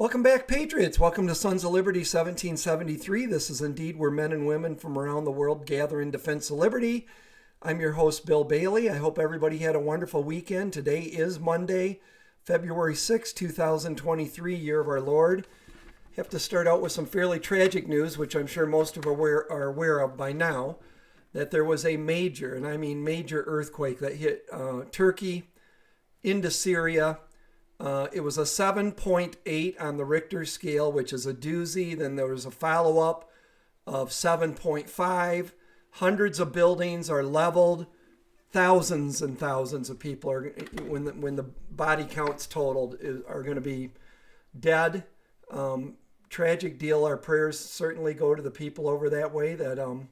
Welcome back, Patriots. Welcome to Sons of Liberty 1773. This is indeed where men and women from around the world gather in defense of liberty. I'm your host, Bill Bailey. I hope everybody had a wonderful weekend. Today is Monday, February 6, 2023, year of our Lord. I have to start out with some fairly tragic news, which I'm sure most of you are aware of by now, that there was a major, and I mean major, earthquake that hit Turkey into Syria. It was a 7.8 on the Richter scale, which is a doozy. Then there was a follow-up of 7.5. Hundreds of buildings are leveled. Thousands and thousands of people are, when the body counts totaled, are going to be dead. Tragic deal. Our prayers certainly go to the people over that way, that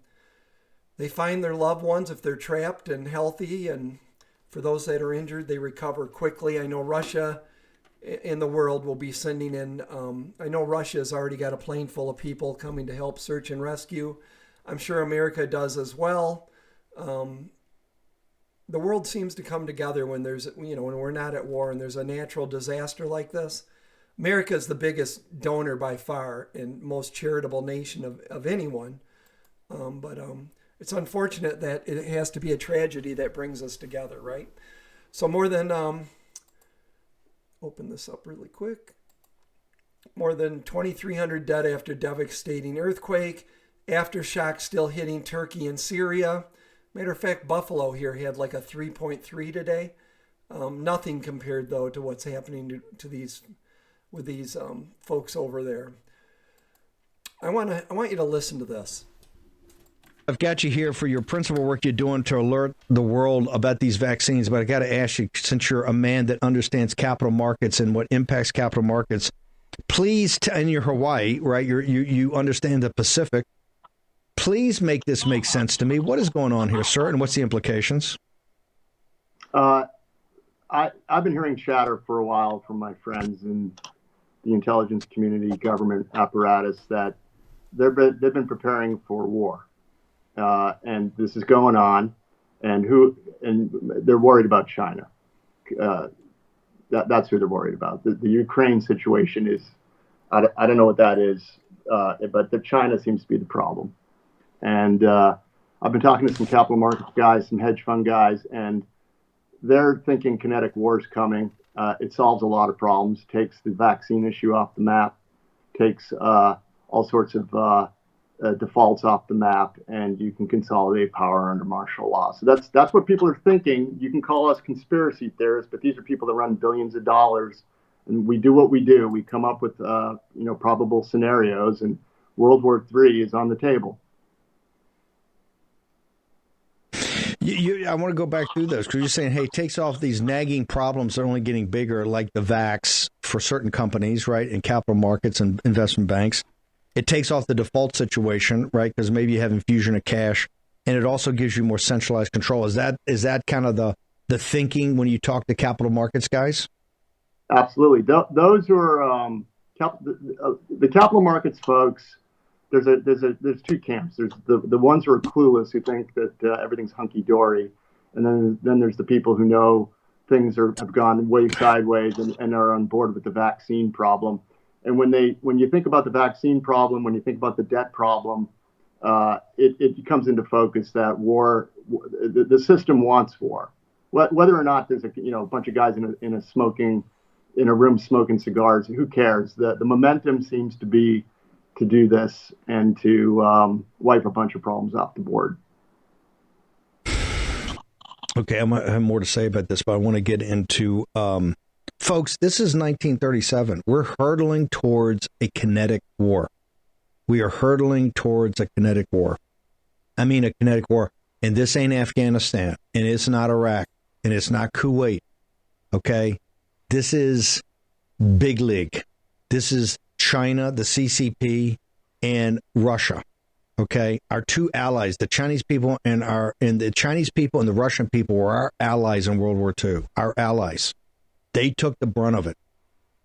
they find their loved ones if they're trapped and healthy, and for those that are injured, they recover quickly. I know Russia in the world will be sending in, I know Russia has already got a plane full of people coming to help search and rescue. I'm sure America does as well. The world seems to come together when there's, when we're not at war and there's a natural disaster like this. America is the biggest donor by far and most charitable nation of anyone. But it's unfortunate that it has to be a tragedy that brings us together, right? So more than, open this up really quick. More than 2,300 dead after devastating earthquake. Aftershock still hitting Turkey and Syria. Matter of fact, Buffalo here had like a 3.3 today. Nothing compared though to what's happening to these folks over there. I want you to listen to this. I've got you here for your principal work you're doing to alert the world about these vaccines, but I got to ask you, since you're a man that understands capital markets and what impacts capital markets, please, and you're Hawaii, right? You understand the Pacific. Please make this make sense to me. What is going on here, sir, and what's the implications? I've been hearing chatter for a while from my friends in the intelligence community, government apparatus, that they've been preparing for war. And this is going on, and they're worried about China. That's who they're worried about. The Ukraine situation is, I don't know what that is, but the China seems to be the problem. And I've been talking to some capital markets guys, some hedge fund guys, and they're thinking kinetic war is coming. It solves a lot of problems, takes the vaccine issue off the map, takes all sorts of defaults off the map, and you can consolidate power under martial law. So that's what people are thinking. You can call us conspiracy theorists, but these are people that run billions of dollars, and we do what we do. We come up with probable scenarios, and World War III is on the table. I want to go back through those because you're saying, hey, it takes off these nagging problems that are only getting bigger, like the vax for certain companies, right, in capital markets and investment banks. It takes off the default situation, right, because maybe you have infusion of cash, and it also gives you more centralized control. Is that kind of the thinking when you talk to capital markets guys? Absolutely. Those who are the capital markets folks. There's two camps. There's the ones who are clueless, who think that everything's hunky dory, and then there's the people who know things have gone way sideways and are on board with the vaccine problem. And when you think about the vaccine problem, when you think about the debt problem, it comes into focus that war, the system wants war. Whether or not there's a bunch of guys in a room smoking cigars, who cares? The momentum seems to be to do this and to wipe a bunch of problems off the board. Okay, I have more to say about this, but I want to get into folks, this is 1937. We're hurtling towards a kinetic war. We are hurtling towards a kinetic war. I mean a kinetic war. And this ain't Afghanistan, and it's not Iraq, and it's not Kuwait. Okay? This is big league. This is China, the CCP, and Russia. Okay? Our two allies, the Chinese people and the Chinese people and the Russian people were our allies in World War II. Our allies. They took the brunt of it.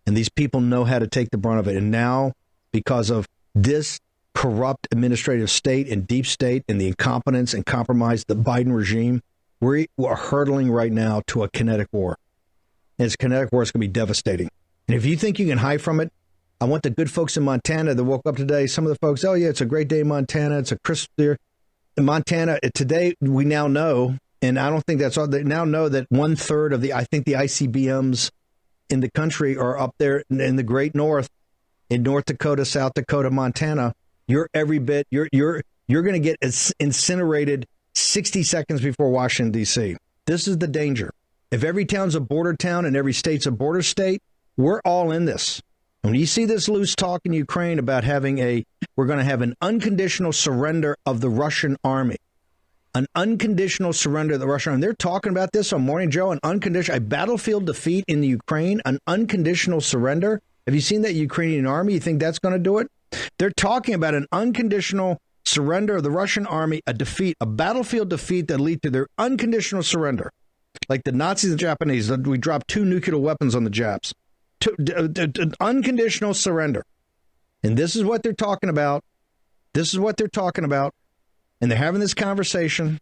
And these people know how to take the brunt of it. And now, because of this corrupt administrative state and deep state and the incompetence and compromise of the Biden regime, we are hurtling right now to a kinetic war. And it's a kinetic war. It's going to be devastating. And if you think you can hide from it, I want the good folks in Montana that woke up today. Some of the folks, oh, yeah, it's a great day in Montana. It's a crisp day. In Montana, today, we now know, and I don't think that's all, they now know that 1/3 of the ICBMs in the country are up there in the great north, in North Dakota, South Dakota, Montana. You're every bit, you're going to get incinerated 60 seconds before Washington, D.C. This is the danger. If every town's a border town and every state's a border state, we're all in this. When you see this loose talk in Ukraine about we're going to have an unconditional surrender of the Russian army, an unconditional surrender of the Russian army. They're talking about this on Morning Joe, a battlefield defeat in the Ukraine, an unconditional surrender. Have you seen that Ukrainian army? You think that's going to do it? They're talking about an unconditional surrender of the Russian army, a battlefield defeat that lead to their unconditional surrender. Like the Nazis and Japanese, we dropped 2 nuclear weapons on the Japs. Unconditional surrender. And this is what they're talking about. And they're having this conversation.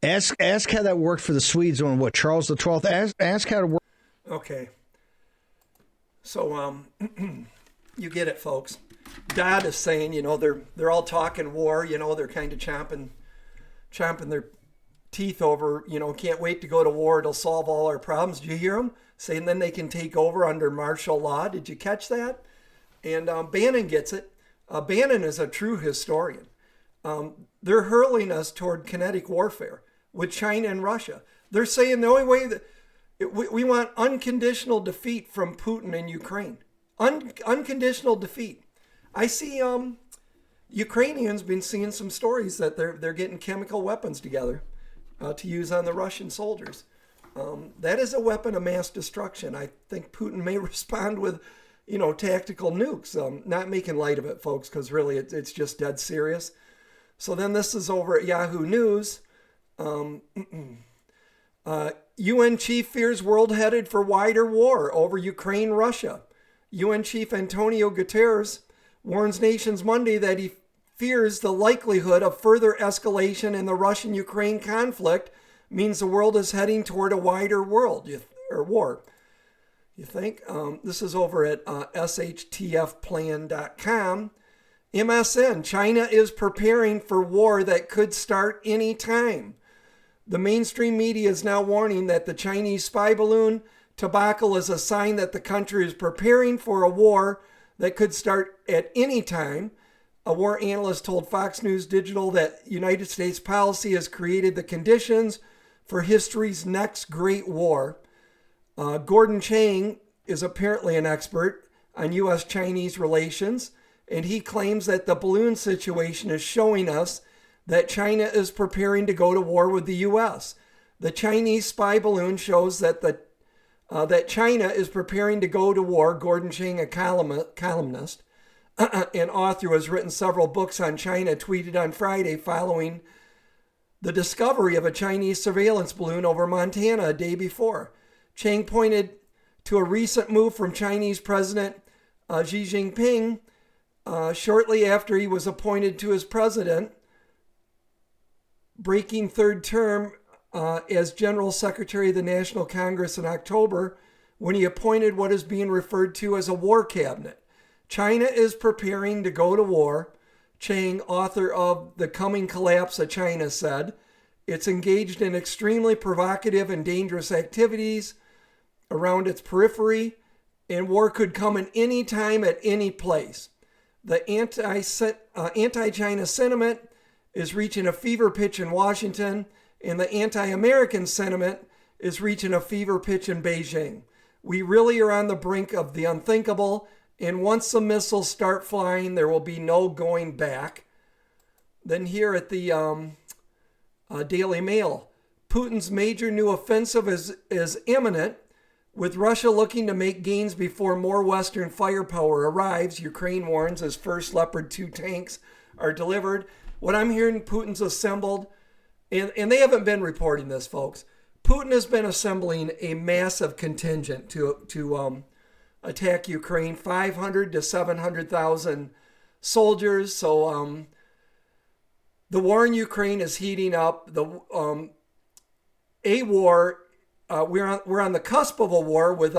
Ask how that worked for the Swedes on Charles XII. Ask how it worked. Okay. So, you get it, folks. Dad is saying, they're all talking war, they're kind of chomping their teeth over, can't wait to go to war. It'll solve all our problems. Did you hear them saying then they can take over under martial law? Did you catch that? And Bannon gets it. Bannon is a true historian. They're hurling us toward kinetic warfare with China and Russia. They're saying the only way that we want unconditional defeat from Putin in Ukraine. Unconditional defeat. I see Ukrainians been seeing some stories that they're getting chemical weapons together to use on the Russian soldiers. That is a weapon of mass destruction. I think Putin may respond with, tactical nukes. Not making light of it, folks, because really it's just dead serious. So then this is over at Yahoo News. UN chief fears world headed for wider war over Ukraine-Russia. UN chief Antonio Guterres warns nations Monday that he fears the likelihood of further escalation in the Russian-Ukraine conflict means the world is heading toward a wider war. You think? This is over at shtfplan.com. MSN, China is preparing for war that could start any time. The mainstream media is now warning that the Chinese spy balloon debacle is a sign that the country is preparing for a war that could start at any time. A war analyst told Fox News Digital that United States policy has created the conditions for history's next great war. Gordon Chang is apparently an expert on U.S.-Chinese relations, and he claims that the balloon situation is showing us that China is preparing to go to war with the U.S. The Chinese spy balloon shows that that China is preparing to go to war. Gordon Chang, a columnist and author who has written several books on China, tweeted on Friday following the discovery of a Chinese surveillance balloon over Montana a day before. Chang pointed to a recent move from Chinese President Xi Jinping shortly after he was appointed to as president, breaking third term as General Secretary of the National Congress in October, when he appointed what is being referred to as a war cabinet. China is preparing to go to war, Chang, author of The Coming Collapse of China, said. It's engaged in extremely provocative and dangerous activities around its periphery, and war could come at any time, at any place. The anti-China sentiment is reaching a fever pitch in Washington, and the anti-American sentiment is reaching a fever pitch in Beijing. We really are on the brink of the unthinkable, and once the missiles start flying, there will be no going back. Then here at the Daily Mail, Putin's major new offensive is imminent, with Russia looking to make gains before more Western firepower arrives. Ukraine warns as first Leopard 2 tanks are delivered. What I'm hearing, Putin's assembled, and they haven't been reporting this, folks. Putin has been assembling a massive contingent to attack Ukraine, 500 to 700,000 soldiers. So the war in Ukraine is heating up. We're on the cusp of a war with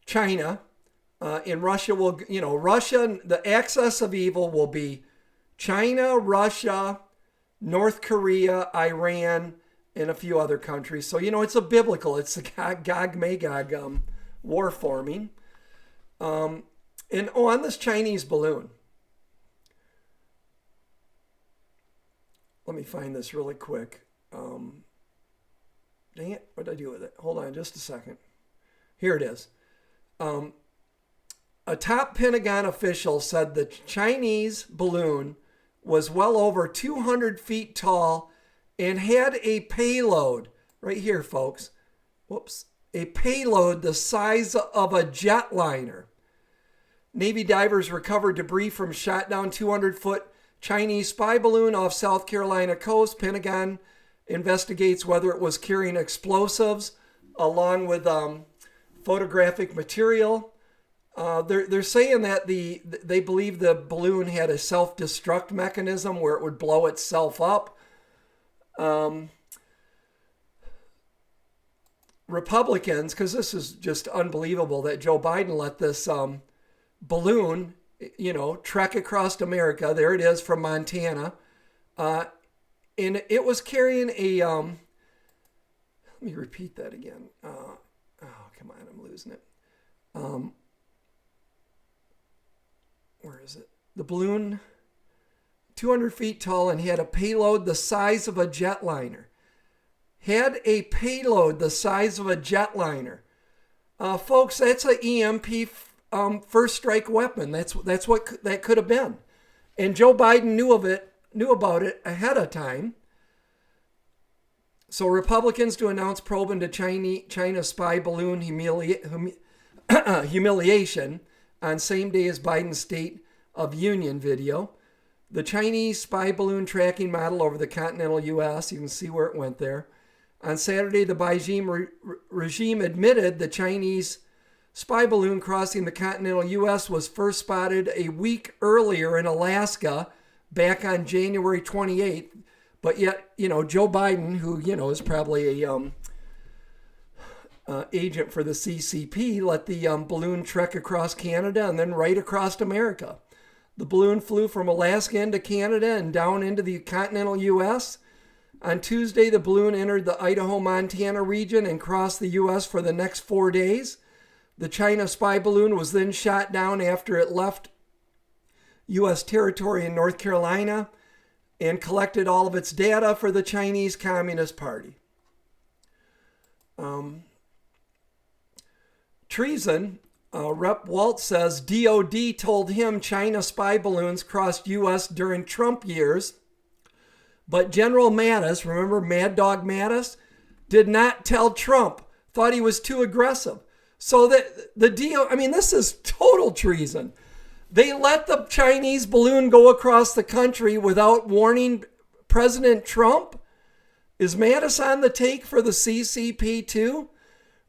China. And Russia will, Russia, the axis of evil will be China, Russia, North Korea, Iran, and a few other countries. So, it's a biblical, it's the Gog-Magog war forming. And on this Chinese balloon, let me find this really quick. Dang it, what did I do with it? Hold on just a second. Here it is. A top Pentagon official said the Chinese balloon was well over 200 feet tall and had a payload, right here, folks. Whoops. A payload the size of a jetliner. Navy divers recovered debris from shot down 200-foot Chinese spy balloon off South Carolina coast. Pentagon investigates whether it was carrying explosives along with photographic material. They're saying that they believe the balloon had a self-destruct mechanism where it would blow itself up. Republicans, because this is just unbelievable that Joe Biden let this balloon, trek across America. There it is from Montana. And it was carrying a, let me repeat that again. Oh, come on, I'm losing it. Where is it? The balloon, 200 feet tall, and had a payload the size of a jetliner. Had a payload the size of a jetliner. Folks, that's an EMP first strike weapon. That's what that could have been. And Joe Biden knew about it ahead of time. So Republicans to announce probe into China spy balloon humiliation on same day as Biden's State of Union video. The Chinese spy balloon tracking model over the continental U.S. You can see where it went there. On Saturday, the Beijing regime admitted the Chinese spy balloon crossing the continental U.S. was first spotted a week earlier in Alaska, back on January 28th. But yet, Joe Biden, who, is probably a agent for the CCP, let the balloon trek across Canada and then right across America. The balloon flew from Alaska into Canada and down into the continental U.S. On Tuesday, the balloon entered the Idaho-Montana region and crossed the U.S. for the next 4 days. The China spy balloon was then shot down after it left U.S. territory in North Carolina and collected all of its data for the Chinese Communist Party. Treason. Rep. Waltz says DOD told him China spy balloons crossed U.S. during Trump years, but General Mattis, remember Mad Dog Mattis, did not tell Trump, thought he was too aggressive. So that this is total treason. They let the Chinese balloon go across the country without warning President Trump. Is Mattis on the take for the CCP too?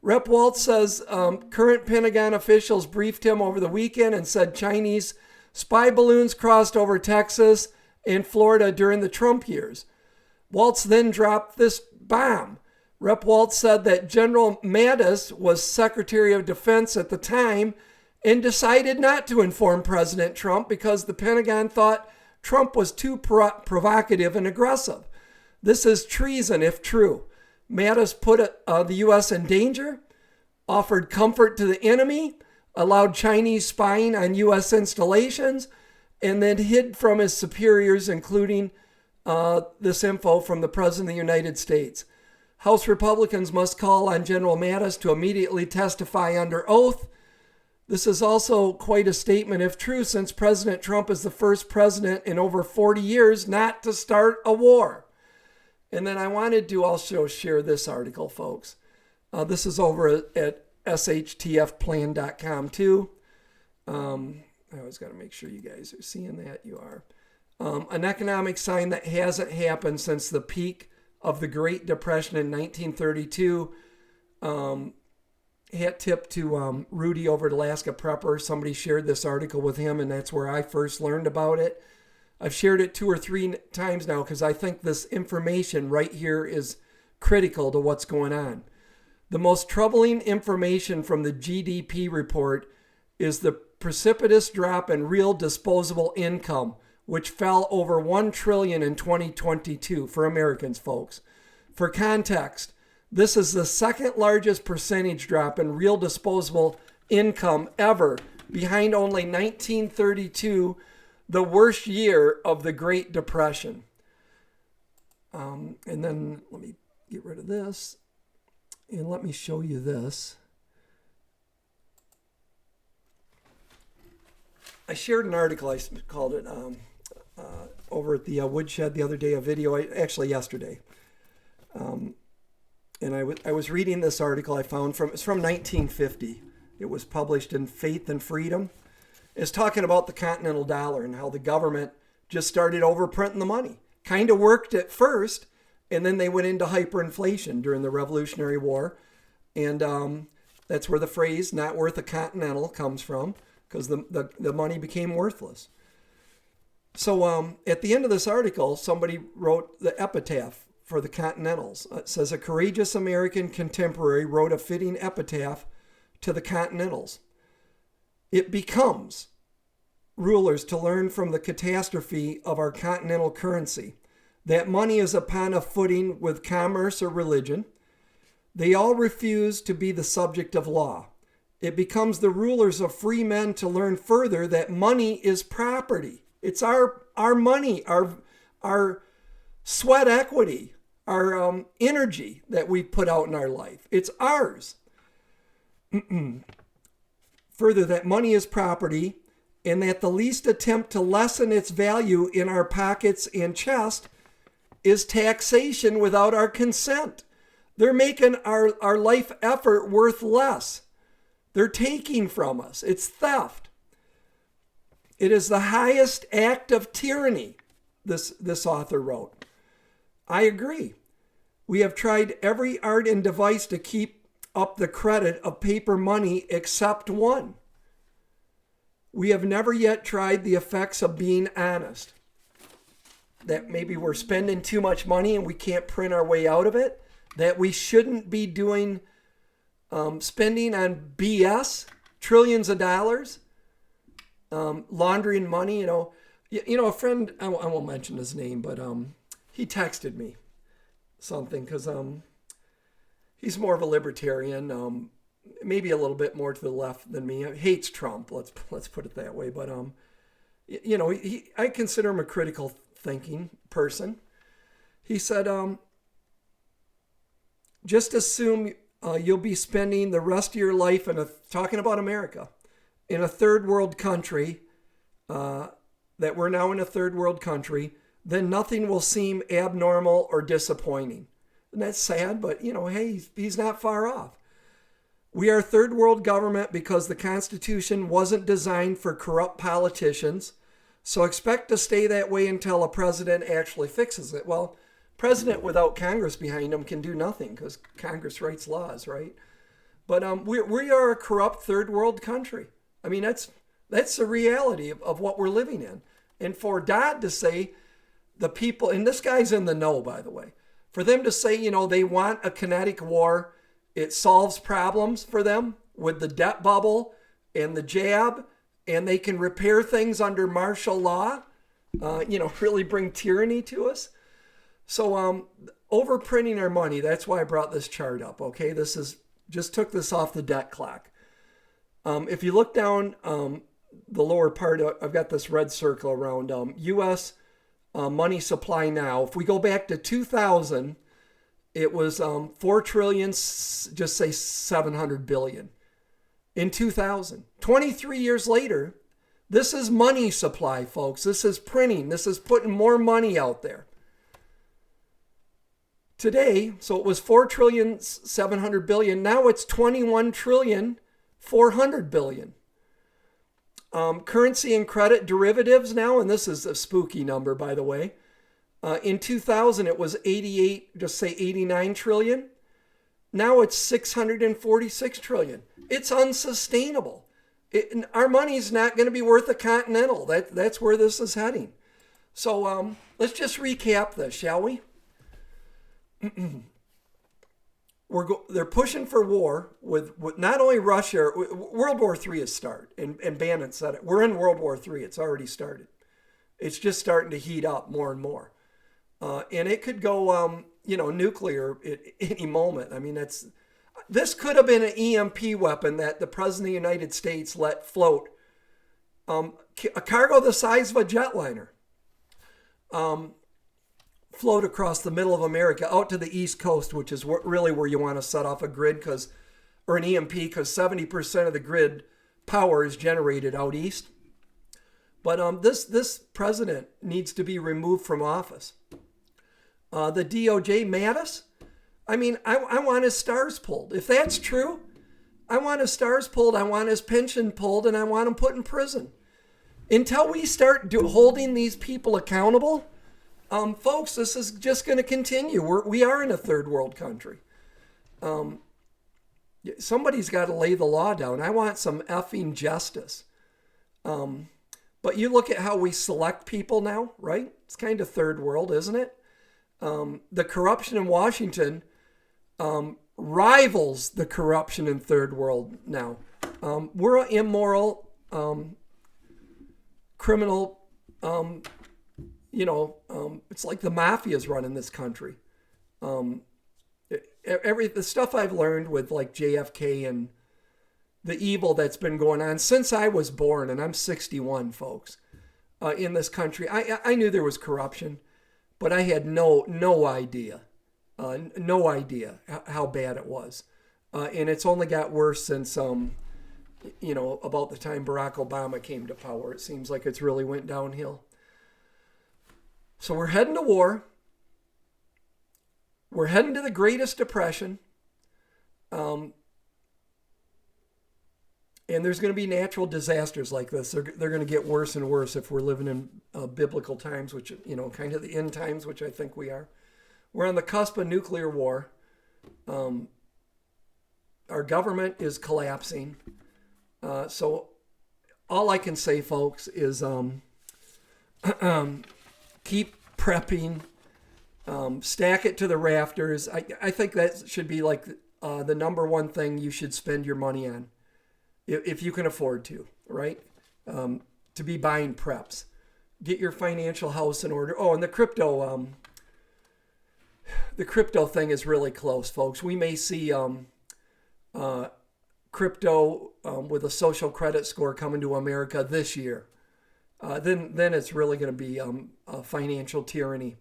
Rep. Waltz says current Pentagon officials briefed him over the weekend and said Chinese spy balloons crossed over Texas and Florida during the Trump years. Waltz then dropped this bomb. Rep. Waltz said that General Mattis was Secretary of Defense at the time and decided not to inform President Trump because the Pentagon thought Trump was too provocative and aggressive. This is treason if true. Mattis put the U.S. in danger, offered comfort to the enemy, allowed Chinese spying on U.S. installations, and then hid from his superiors, including this info from the President of the United States. House Republicans must call on General Mattis to immediately testify under oath. This is also quite a statement if true, since President Trump is the first president in over 40 years not to start a war. And then I wanted to also share this article, folks. This is over at shtfplan.com too. I always got to make sure you guys are seeing that. You are. An economic sign that hasn't happened since the peak of the Great Depression in 1932. Hat tip to Rudy over at Alaska Prepper. Somebody shared this article with him, and that's where I first learned about it. I've shared it 2 or 3 times now because I think this information right here is critical to what's going on. The most troubling information from the GDP report is the precipitous drop in real disposable income, which fell over $1 trillion in 2022 for Americans, folks. For context, this is the second largest percentage drop in real disposable income ever, behind only 1932, the worst year of the Great Depression. And then let me get rid of this and let me show you this. I shared an article, I called it over at the Woodshed the other day, a video, actually yesterday. And I was reading this article I found it's from 1950. It was published in Faith and Freedom. It's talking about the continental dollar and how the government just started overprinting the money. Kind of worked at first, and then they went into hyperinflation during the Revolutionary War. And that's where the phrase, not worth a continental, comes from, because the money became worthless. So at the end of this article, somebody wrote the epitaph for the Continentals. It says, a courageous American contemporary wrote a fitting epitaph to the Continentals. It becomes rulers to learn from the catastrophe of our continental currency that money is upon a footing with commerce or religion. They all refuse to be the subject of law. It becomes the rulers of free men to learn further that money is property. It's our money, our sweat equity, our energy that we put out in our life. It's ours. Further, that money is property, and that the least attempt to lessen its value in our pockets and chest is taxation without our consent. They're making our life effort worth less. They're taking from us. It's theft. It is the highest act of tyranny, this author wrote. I agree. We have tried every art and device to keep up the credit of paper money except one. We have never yet tried the effects of being honest. That maybe we're spending too much money and we can't print our way out of it. That we shouldn't be doing spending on BS, trillions of dollars, laundering money. You know, a friend, I won't mention his name, but he texted me something because he's more of a libertarian, maybe a little bit more to the left than me. Hates Trump. Let's put it that way. But you know, I consider him a critical thinking person. He said, just assume you'll be spending the rest of your life talking about America, in a third world country, that we're now in a third world country, then nothing will seem abnormal or disappointing. And that's sad, but, you know, hey, he's not far off. We are a third world government because the Constitution wasn't designed for corrupt politicians. So expect to stay that way until a president actually fixes it. Well, president without Congress behind him can do nothing because Congress writes laws, right? But we are a corrupt third world country. I mean, that's the reality of what we're living in. And for Dodd to say the people, and this guy's in the know, by the way, for them to say, you know, they want a kinetic war, it solves problems for them with the debt bubble and the jab, and they can repair things under martial law, you know, really bring tyranny to us. So overprinting our money, that's why I brought this chart up, okay? This is just took this off the debt clock. If you look down the lower part, I've got this red circle around U.S. Money supply now. If we go back to 2000, it was 4 trillion, just say 700 billion. In 2000, 23 years later, this is money supply, folks. This is printing. This is putting more money out there. Today, so it was 4 trillion, 700 billion. Now it's 21 trillion, 400 billion. Currency and credit derivatives now, and this is a spooky number, by the way. In 2000, it was 88, just say 89 trillion. Now it's 646 trillion. It's unsustainable. Our money's not going to be worth a continental. That's where this is heading. So let's just recap this, shall we? they're pushing for war with not only Russia. World War III has started, and Bannon said it. We're in World War III. It's already started. It's just starting to heat up more and more, and it could go, nuclear at any moment. I mean, this could have been an EMP weapon that the President of the United States let float. A cargo the size of a jetliner float across the middle of America out to the East Coast, which is really where you want to set off a grid or an EMP, because 70% of the grid power is generated out east. But this president needs to be removed from office. The DOJ Mattis, I mean, I want his stars pulled. If that's true, I want his stars pulled, I want his pension pulled, and I want him put in prison. Until we start holding these people accountable, folks, this is just going to continue. We are in a third world country. Somebody's got to lay the law down. I want some effing justice. But you look at how we select people now, right? It's kind of third world, isn't it? The corruption in Washington rivals the corruption in third world now. We're an immoral, criminal, it's like the mafia's running this country. The stuff I've learned with like JFK and the evil that's been going on since I was born, and I'm 61, folks, in this country. I knew there was corruption, but I had no idea how bad it was. And it's only got worse since, about the time Barack Obama came to power. It seems like it's really went downhill. So we're heading to war. We're heading to the Greatest Depression. And there's going to be natural disasters like this. They're going to get worse and worse if we're living in biblical times, which, kind of the end times, which I think we are. We're on the cusp of nuclear war. Our government is collapsing. So all I can say, folks, is keep prepping. Stack it to the rafters. I think that should be like the number one thing you should spend your money on, if you can afford to, right? To be buying preps. Get your financial house in order. Oh, and the crypto thing is really close, folks. We may see crypto with a social credit score coming to America this year. Then it's really going to be a financial tyranny.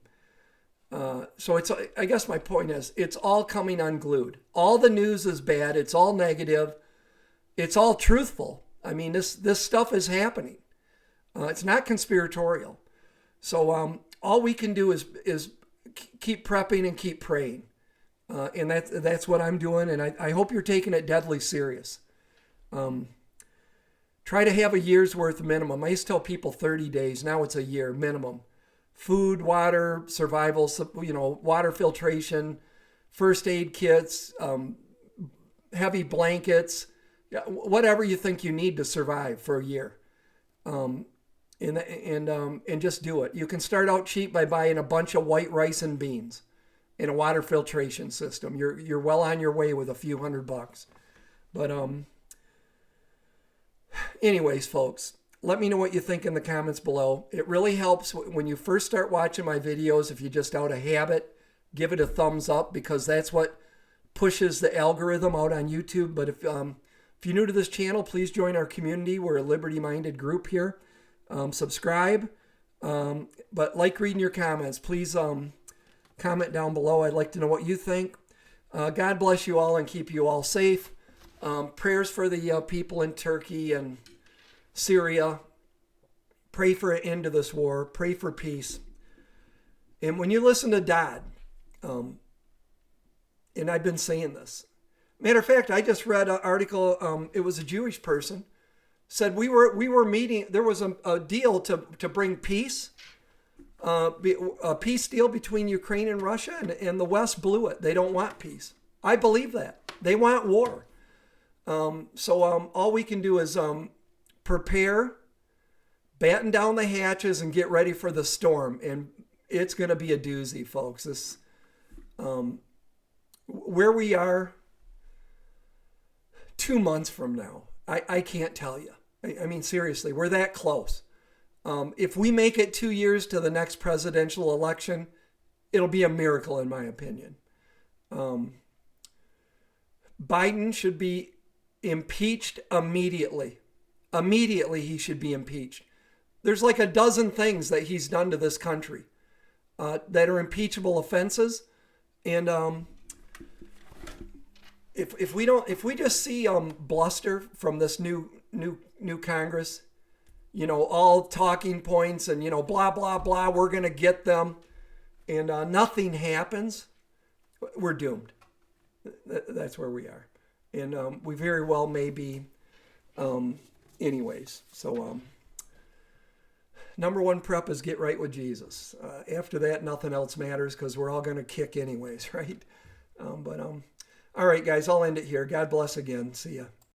So I guess my point is, it's all coming unglued. All the news is bad. It's all negative. It's all truthful. I mean, this stuff is happening. It's not conspiratorial. So all we can do is keep prepping and keep praying. And that's what I'm doing. And I hope you're taking it deadly serious. Try to have a year's worth minimum. I used to tell people 30 days. Now it's a year minimum. Food, water, survival, water filtration, first aid kits, heavy blankets, whatever you think you need to survive for a year. And just do it. You can start out cheap by buying a bunch of white rice and beans and a water filtration system. You're well on your way with a few $100. But anyways, folks, let me know what you think in the comments below. It really helps when you first start watching my videos. If you're just out of habit, give it a thumbs up, because that's what pushes the algorithm out on YouTube. But if you're new to this channel, please join our community. We're a liberty-minded group here. Subscribe. But like reading your comments. Please comment down below. I'd like to know what you think. God bless you all and keep you all safe. Prayers for the people in Turkey and Syria. Pray for an end to this war. Pray for peace. And when you listen to Dodd, and I've been saying this. Matter of fact, I just read an article. It was a Jewish person said we were meeting. There was a deal to bring peace, a peace deal between Ukraine and Russia, and the West blew it. They don't want peace. I believe that. They want war. So all we can do is prepare, batten down the hatches, and get ready for the storm. And it's going to be a doozy, folks. where we are 2 months from now, I can't tell you. I mean, seriously, we're that close. If we make it 2 years to the next presidential election, it'll be a miracle, in my opinion. Biden should be impeached immediately. Immediately, he should be impeached. There's like a dozen things that he's done to this country that are impeachable offenses, and if we just see bluster from this new Congress, all talking points and blah blah blah, we're gonna get them, and nothing happens, we're doomed. That's where we are, and we very well may be. Anyways, so number one prep is get right with Jesus. After that, nothing else matters because we're all gonna kick anyways, right? All right, guys, I'll end it here. God bless again. See ya.